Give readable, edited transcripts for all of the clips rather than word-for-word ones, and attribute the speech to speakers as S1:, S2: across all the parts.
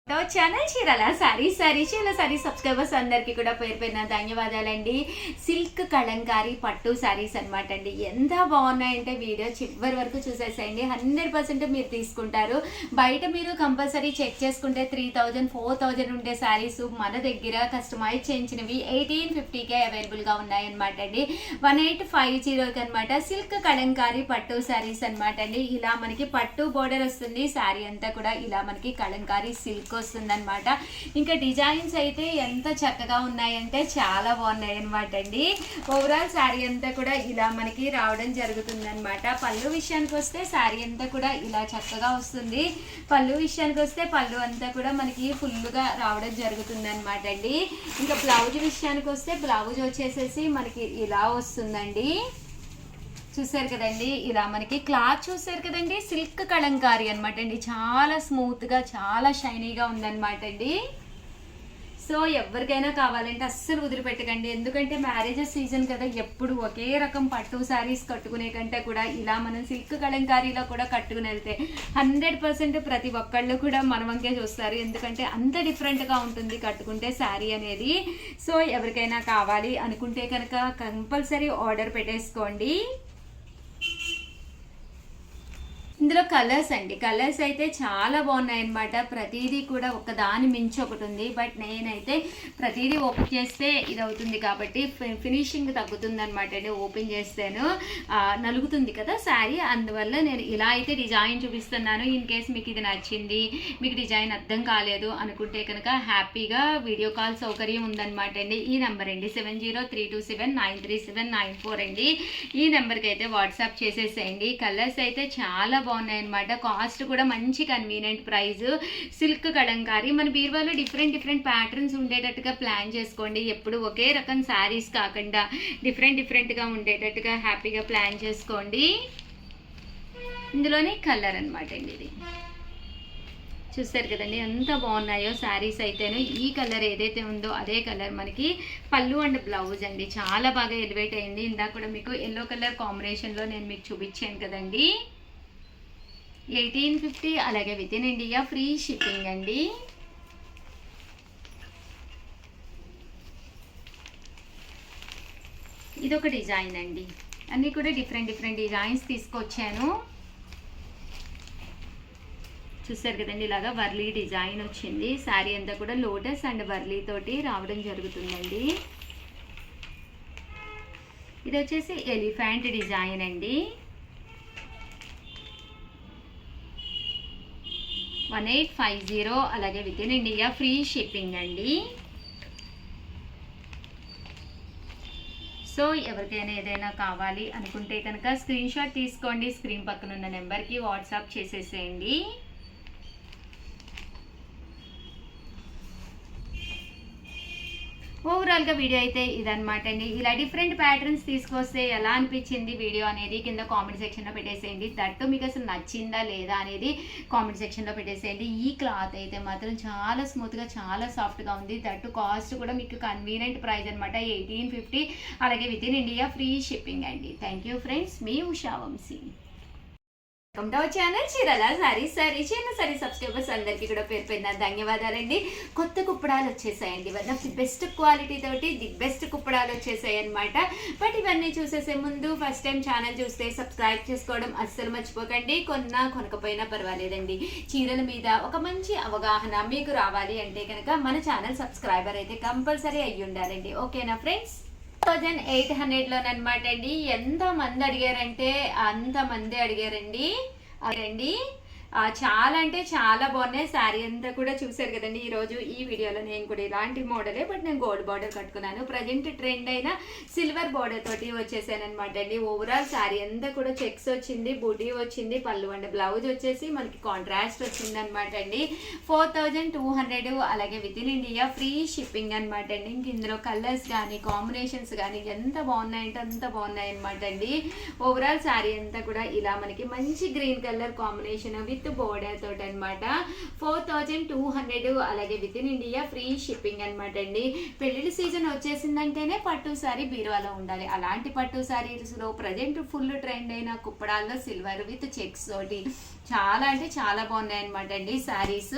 S1: Channel Chirala sari subscribers అందరికీ కూడా పేరు పేరున ధన్యవాదాలండి. సిల్క్ కలంకారీ పట్టు సారీస్ అనమాట అండి. ఎంత బాగున్నాయంటే వీడియో చివరి వరకు చూసేసేయండి. 100% మీరు తీసుకుంటారు. బయట మీరు కంపల్సరీ చెక్ చేసుకుంటే 3000 4000 ఉండే సారీస్ మన దగ్గర కస్టమైజ్ చేయించినవి 1850కే అవైలబుల్గా ఉన్నాయన్నమాట అండి. 1850 అనమాట. సిల్క్ కలంకారీ పట్టు సారీస్ అనమాట అండి. ఇలా మనకి పట్టు బోర్డర్ వస్తుంది. సారీ అంతా కూడా ఇలా మనకి కలంకారీ సిల్క్ వస్తుందన్నమాట. ఇంకా డిజైన్స్ అయితే ఎంత చక్కగా ఉన్నాయంటే చాలా బాగున్నాయి అనమాట అండి. ఓవరాల్ శారీ అంతా కూడా ఇలా మనకి రావడం జరుగుతుందన్నమాట. పళ్ళు విషయానికి వస్తే శారీ అంతా కూడా ఇలా చక్కగా వస్తుంది. పళ్ళు విషయానికి వస్తే పళ్ళు అంతా కూడా మనకి ఫుల్గా రావడం జరుగుతుంది అనమాట అండి. ఇంకా బ్లౌజ్ విషయానికి వస్తే బ్లౌజ్ వచ్చేసేసి మనకి ఇలా వస్తుందండి. చూసారు కదండి, ఇలా మనకి క్లాత్ చూసారు కదండి, సిల్క్ కలంకారీ అనమాట అండి. చాలా స్మూత్గా చాలా షైనీగా ఉందన్నమాట అండి. సో ఎవరికైనా కావాలంటే అస్సలు వదిలిపెట్టకండి. ఎందుకంటే మ్యారేజెస్ సీజన్ కదా, ఎప్పుడు ఒకే రకం పట్టు శారీస్ కట్టుకునే కంటే కూడా ఇలా మనం సిల్క్ కలంకారీలో కూడా కట్టుకుని వెళ్తే 100% ప్రతి ఒక్కళ్ళు కూడా మన వంకే చూస్తారు. ఎందుకంటే అంత డిఫరెంట్గా ఉంటుంది కట్టుకుంటే శారీ అనేది. సో ఎవరికైనా కావాలి అనుకుంటే కనుక కంపల్సరీ ఆర్డర్ పెట్టేసుకోండి. ఇందులో కలర్స్ అండి, కలర్స్ అయితే చాలా బాగున్నాయి అనమాట. ప్రతిదీ కూడా ఒకదాని మించి ఒకటి ఉంది. బట్ నేనైతే ప్రతిదీ ఓపెన్ చేస్తే ఇది అవుతుంది కాబట్టి ఫినిషింగ్ తగ్గుతుంది అనమాట అండి. ఓపెన్ చేస్తాను నలుగుతుంది కదా శారీ, అందువల్ల నేను ఇలా అయితే డిజైన్ చూపిస్తున్నాను. ఇన్ కేస్ మీకు ఇది నచ్చింది, మీకు డిజైన్ అర్థం కాలేదు అనుకుంటే కనుక హ్యాపీగా వీడియో కాల్ సౌకర్యం ఉందన్నమాట అండి. ఈ నెంబర్ అండి 7032793794 అండి. ఈ నెంబర్కి అయితే వాట్సాప్ చేసేసేయండి. కలర్స్ అయితే చాలా బాగున్నాయి అనమాట. కాస్ట్ కూడా మంచి కన్వీనియంట్ ప్రైస్. సిల్క్ కలంకారీ మన బీరువాలో డిఫరెంట్ ప్యాటర్న్స్ ఉండేటట్టుగా ప్లాన్ చేసుకోండి. ఎప్పుడు ఒకే రకం శారీస్ కాకుండా డిఫరెంట్గా ఉండేటట్టుగా హ్యాపీగా ప్లాన్ చేసుకోండి. ఇందులోనే కలర్ అనమాట అండి. ఇది చూస్తారు కదండి ఎంత బాగున్నాయో శారీస్ అయితేను. ఈ కలర్ ఏదైతే ఉందో అదే కలర్ మనకి పళ్ళు అండ్ బ్లౌజ్ అండి. చాలా బాగా ఎలివేట్ అయింది. ఇందాక కూడా మీకు ఎల్లో కలర్ కాంబినేషన్లో నేను మీకు చూపించాను కదండి. 1850 అలాగే with in India free shipping అండి. ఇదొక డిజైన్ అండి. అన్నీ కూడా డిఫరెంట్ డిజైన్స్ తీసుకొచ్చాను. చూసారు కదండి, ఇలాగా వర్లీ డిజైన్ వచ్చింది. శారీ అంతా కూడా లోటస్ అండ్ వర్లీ తోటి రావడం జరుగుతుందండి. ఇది వచ్చేసి ఎలిఫెంట్ డిజైన్ అండి. 1850 అలాగే with in India free shipping అండి. సో ఎవరికైనా ఏదైనా కావాలి అనుకుంటే కనుక స్క్రీన్ షాట్ తీసుకోండి. స్క్రీన్ పక్కన ఉన్న నెంబర్కి వాట్సాప్ చేసేసేయండి. ఓవరాల్గా వీడియో అయితే ఇదనమాట అండి. ఇలా డిఫరెంట్ ప్యాటర్న్స్ తీసుకొస్తే ఎలా అనిపించింది వీడియో అనేది కింద కామెంట్ సెక్షన్లో పెట్టేసేయండి. దట్టు మీకు అసలు నచ్చిందా లేదా అనేది కామెంట్ సెక్షన్లో పెట్టేసేయండి. ఈ క్లాత్ అయితే మాత్రం చాలా స్మూత్గా చాలా సాఫ్ట్గా ఉంది. దట్టు కాస్ట్ కూడా మీకు కన్వీనియంట్ ప్రైస్ అనమాట. 1850 అలాగే with in India free shipping అండి. థ్యాంక్ యూ ఫ్రెండ్స్, మీ Usha Vamsi. Welcome to our channel Chirala sari subscribers అందరికీ కూడా పేరు పేరున ధన్యవాదాలండి. కొత్త కుప్పడాలు వచ్చేసాయండి. One of the best quality తోటి ది బెస్ట్ కుప్పడాలు వచ్చేసాయి అనమాట. బట్ ఇవన్నీ చూసేసే ముందు ఫస్ట్ టైం ఛానల్ చూస్తే సబ్స్క్రైబ్ చేసుకోవడం అస్సలు మర్చిపోకండి. కొనకపోయినా పర్వాలేదండి. చీరల మీద ఒక మంచి అవగాహన మీకు రావాలి అంటే కనుక మన ఛానల్ సబ్స్క్రైబర్ అయితే కంపల్సరీ అయ్యి ఉండాలండి. ఓకేనా ఫ్రెండ్స్? 1800లోనమాట అండి. ఎంతమంది అడిగారంటే అంతమంది అడిగారండి. చాలా అంటే చాలా బాగున్నాయి. శారీ అంతా కూడా చూసారు కదండి. ఈరోజు ఈ వీడియోలో నేను కూడా ఇలాంటి మోడలే, బట్ నేను గోల్డ్ బార్డర్ కట్టుకున్నాను. ప్రజెంట్ ట్రెండ్ అయిన సిల్వర్ బార్డర్ తోటి వచ్చేసాను అనమాట అండి. ఓవరాల్ శారీ అంతా కూడా చెక్స్ వచ్చింది, బుటీ వచ్చింది, పళ్ళు అండ్ బ్లౌజ్ వచ్చేసి మనకి కాంట్రాస్ట్ వచ్చింది అనమాట అండి. 4200 అలాగే with in India free shipping అనమాట అండి. ఇంక ఇందులో కలర్స్ కానీ కాంబినేషన్స్ కానీ ఎంత బాగున్నాయంటే అంత బాగున్నాయి అనమాట అండి. ఓవరాల్ శారీ అంతా కూడా ఇలా మనకి మంచి green colour combination with border తోటి అనమాట. 4200 అలాగే with in India free shipping అనమాట అండి. పెళ్లిళ్ళ సీజన్ వచ్చేసిందంటేనే పట్టు సారీ బీరువాలో ఉండాలి. అలాంటి పట్టు సారీస్లో ప్రజెంట్ ఫుల్ ట్రెండ్ అయిన కుప్పడాల్లో సిల్వర్ విత్ చెక్స్ తోటి చాలా అంటే చాలా బాగున్నాయి అనమాట అండి శారీస్.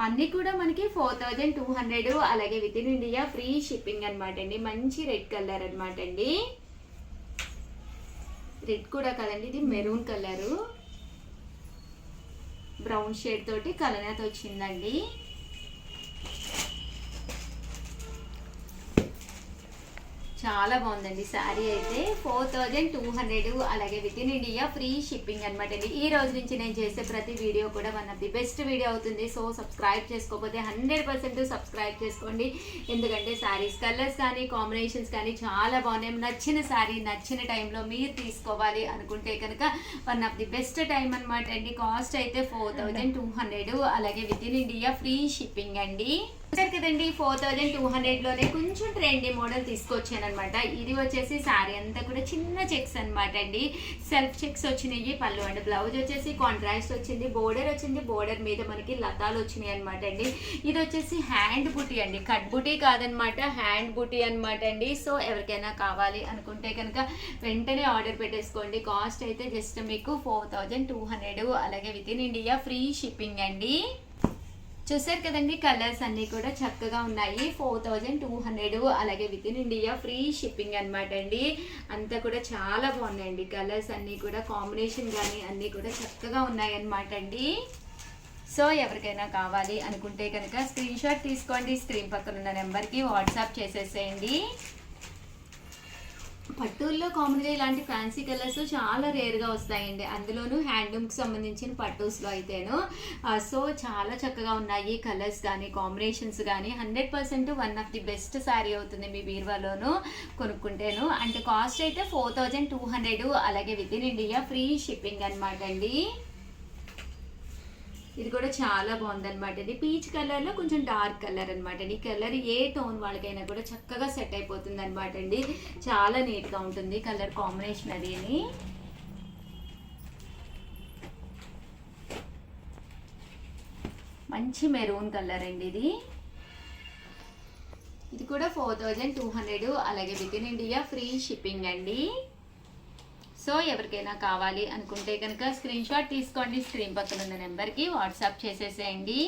S1: అన్నీ కూడా మనకి 4200, అలాగే with in India free shipping అనమాట అండి. మంచి రెడ్ కలర్ అనమాట అండి. రెడ్ కూడా కదండి, ఇది మెరూన్ కలరు, బ్రౌన్ షేడ్ తోటి కలనేత వచ్చిందండి. చాలా బాగుందండి శారీ అయితే. 4200, అలాగే with in India free shipping అనమాట అండి. ఈ రోజు నుంచి నేను చేసే ప్రతి వీడియో కూడా one of the best video అవుతుంది. సో సబ్స్క్రైబ్ చేసుకోకపోతే 100% సబ్స్క్రైబ్ చేసుకోండి. ఎందుకంటే శారీస్ కలర్స్ కానీ కాంబినేషన్స్ కానీ చాలా బాగున్నాయి. నచ్చిన శారీ నచ్చిన టైంలో మీరు తీసుకోవాలి అనుకుంటే కనుక one of the best time అనమాట అండి. కాస్ట్ అయితే 4200, అలాగే with in India free shipping అండి. సరే కదండి, 4200లోనే కొంచెం ట్రెండీ మోడల్ తీసుకొచ్చాను అనమాట. ఇది వచ్చేసి శారీ అంతా కూడా చిన్న చెక్స్ అనమాట అండి. సెల్ఫ్ చెక్స్ వచ్చినాయి. పళ్ళు అండ్ బ్లౌజ్ వచ్చేసి కాంట్రాస్ట్ వచ్చింది. బోర్డర్ వచ్చింది. బోర్డర్ మీద మనకి లతాలు వచ్చినాయి అనమాట అండి. ఇది వచ్చేసి హ్యాండ్ బుటీ అండి, కట్ బుటీ కాదనమాట, హ్యాండ్ బుటీ అనమాట అండి. సో ఎవరికైనా కావాలి అనుకుంటే కనుక వెంటనే ఆర్డర్ పెట్టేసుకోండి. కాస్ట్ అయితే జస్ట్ మీకు 4200, అలాగే with in India free shipping అండి. చూసారు కదండి, కలర్స్ అన్నీ కూడా చక్కగా ఉన్నాయి. 4200, అలాగే with in India free shipping అనమాట అండి. అంతా కూడా చాలా బాగున్నాయండి. కలర్స్ అన్నీ కూడా కాంబినేషన్ కానీ అన్నీ కూడా చక్కగా ఉన్నాయన్నమాట అండి. సో ఎవరికైనా కావాలి అనుకుంటే కనుక స్క్రీన్ షాట్ తీసుకోండి. స్క్రీన్ పక్కన ఉన్న నెంబర్కి వాట్సాప్ చేసేసేయండి. పట్టుల్లో కామన్గా ఇలాంటి ఫ్యాన్సీ కలర్స్ చాలా రేర్గా వస్తాయండి. అందులోనూ హ్యాండ్లూమ్కి సంబంధించిన పట్టూస్లో అయితేను. సో చాలా చక్కగా ఉన్నాయి కలర్స్ కానీ కాంబినేషన్స్ కానీ. 100% one of the best sari అవుతుంది మీ బీరువాలోను కొనుక్కుంటేను. అంటే కాస్ట్ అయితే 4200, అలాగే with in India free shipping అనమాట అండి. ఇది కూడా చాలా బాగుందన్నమాట. ఇది పీచ్ కలర్లో కొంచెం డార్క్ కలర్ అనమాట అండి. కలర్ ఏ టోన్ వాళ్ళకైనా కూడా చక్కగా సెట్ అయిపోతుంది అనమాట అండి. చాలా నీట్గా ఉంటుంది కలర్ కాంబినేషన్ అది. మంచి మెరూన్ కలర్ అండి ఇది. ఇది కూడా 4200, అలాగే with in India free shipping అండి. సో ఎవరికైనా కావాలి అనుకుంటే కనుక స్క్రీన్ షాట్ తీసుకోండి. స్క్రీన్ పక్కన ఉన్న నెంబర్కి వాట్సాప్ చేసేసేయండి.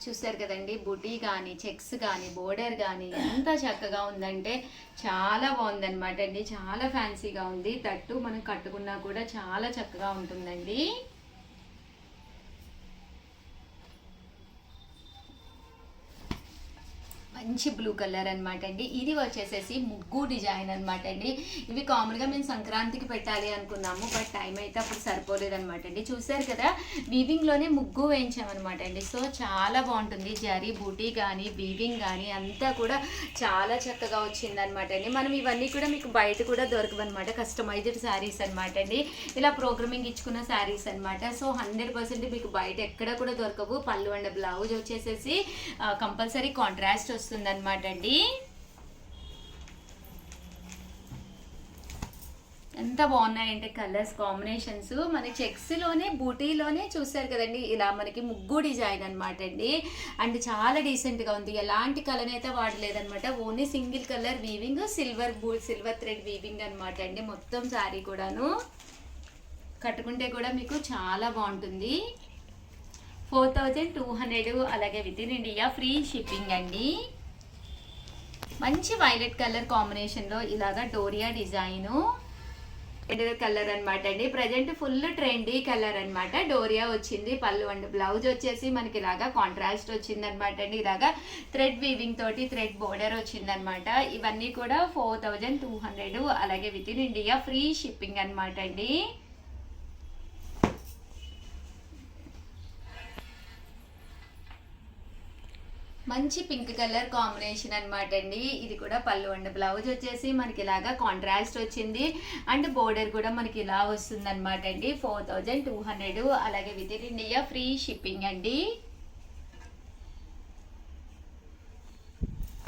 S1: చూసారు కదండి, బుటీ కానీ చెక్స్ కానీ బోర్డర్ కానీ ఎంత చక్కగా ఉందంటే చాలా బాగుందన్నమాట అండి. చాలా ఫ్యాన్సీగా ఉంది. తట్టు మనం కట్టుకున్నా కూడా చాలా చక్కగా ఉంటుందండి. మంచి బ్లూ కలర్ అనమాట అండి. ఇది వచ్చేసేసి ముగ్గు డిజైన్ అనమాట అండి. ఇవి కామన్గా మేము సంక్రాంతికి పెట్టాలి అనుకున్నాము, బట్ టైం అయితే అప్పుడు సరిపోలేదు అనమాట అండి. చూసారు కదా, వీవింగ్లోనే ముగ్గు వేయించామన్నమాట అండి. సో చాలా బాగుంటుంది. జరీ బూటీ కానీ వీవింగ్ కానీ అంతా కూడా చాలా చక్కగా వచ్చిందనమాట అండి. మనం ఇవన్నీ కూడా మీకు బయట కూడా దొరకవన్నమాట. కస్టమైజ్డ్ శారీస్ అనమాట అండి. ఇలా ప్రోగ్రామింగ్ ఇచ్చుకున్న శారీస్ అనమాట. సో 100% మీకు బయట ఎక్కడ కూడా దొరకవు. పళ్ళు అండ్ బ్లౌజ్ వచ్చేసేసి కంపల్సరీ కాంట్రాస్ట్ వస్తుందన్నమాట అండి. ఎంత బాగున్నాయంటే కలర్స్ కాంబినేషన్స్. మన చెక్స్లోనే బూటీలోనే చూసారు కదండి, ఇలా మనకి ముగ్గు డిజైన్ అనమాట అండి. అండ్ చాలా డీసెంట్గా ఉంది. ఎలాంటి కలర్ అయితే వాడలేదనమాట. Only single colour weaving, silver thread weaving అనమాట అండి. మొత్తం శారీ కూడాను కట్టుకుంటే కూడా మీకు చాలా బాగుంటుంది. 4200, అలాగే with in India free shipping అండి. మంచి వైలెట్ కలర్ కాంబినేషన్లో ఇలాగా డోరియా డిజైను కలర్ అనమాట అండి. ప్రజెంట్ ఫుల్ ట్రెండీ కలర్ అనమాట. డోరియా వచ్చింది. పళ్ళు అండ్ బ్లౌజ్ వచ్చేసి మనకి ఇలాగా కాంట్రాస్ట్ వచ్చింది అనమాట అండి. ఇలాగా థ్రెడ్ వీవింగ్ తోటి థ్రెడ్ బోర్డర్ వచ్చిందనమాట. ఇవన్నీ కూడా 4200, అలాగే with in India free shipping అనమాట అండి. మంచి పింక్ కలర్ కాంబినేషన్ అనమాట అండి. ఇది కూడా పళ్ళు అండ్ బ్లౌజ్ వచ్చేసి మనకి ఇలాగా కాంట్రాస్ట్ వచ్చింది. అండ్ బోర్డర్ కూడా మనకి ఇలా వస్తుంది అనమాట అండి. 4200, అలాగే with in India free shipping అండి.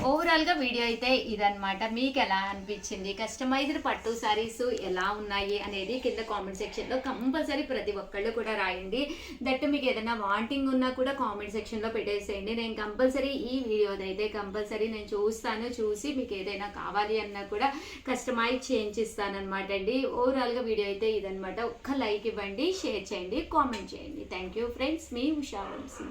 S1: ఓవరాల్గా వీడియో అయితే ఇదనమాట. మీకు ఎలా అనిపించింది, కస్టమైజ్డ్ పట్టు శారీస్ ఎలా ఉన్నాయి అనేది కింద కామెంట్ సెక్షన్లో కంపల్సరీ ప్రతి ఒక్కళ్ళు కూడా రాయండి. దట్ మీకు ఏదైనా వాంటింగ్ ఉన్నా కూడా కామెంట్ సెక్షన్లో పెట్టేసేయండి. నేను కంపల్సరీ ఈ వీడియోదైతే కంపల్సరీ నేను చూస్తాను, చూసి మీకు ఏదైనా కావాలి అన్నా కూడా కస్టమైజ్ చేయించిస్తానమాట అండి. ఓవరాల్గా వీడియో అయితే ఇదనమాట. ఒక్క లైక్ ఇవ్వండి, షేర్ చేయండి, కామెంట్ చేయండి. థ్యాంక్ యూ ఫ్రెండ్స్, మీ ఉషా వంశీ.